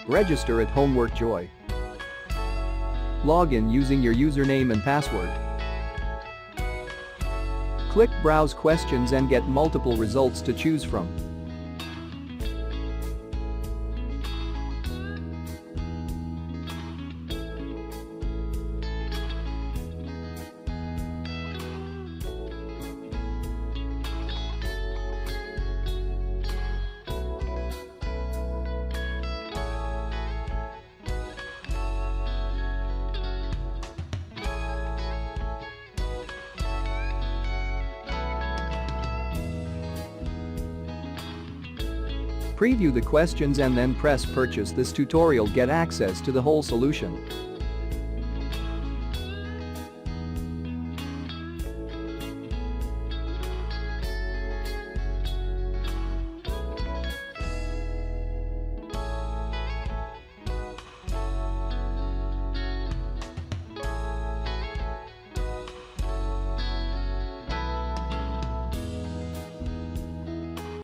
Register at Homework Joy. Log in using your username and password. Click Browse Questions and get multiple results to choose from. Preview the questions and then press Purchase. This tutorial get access to the whole solution.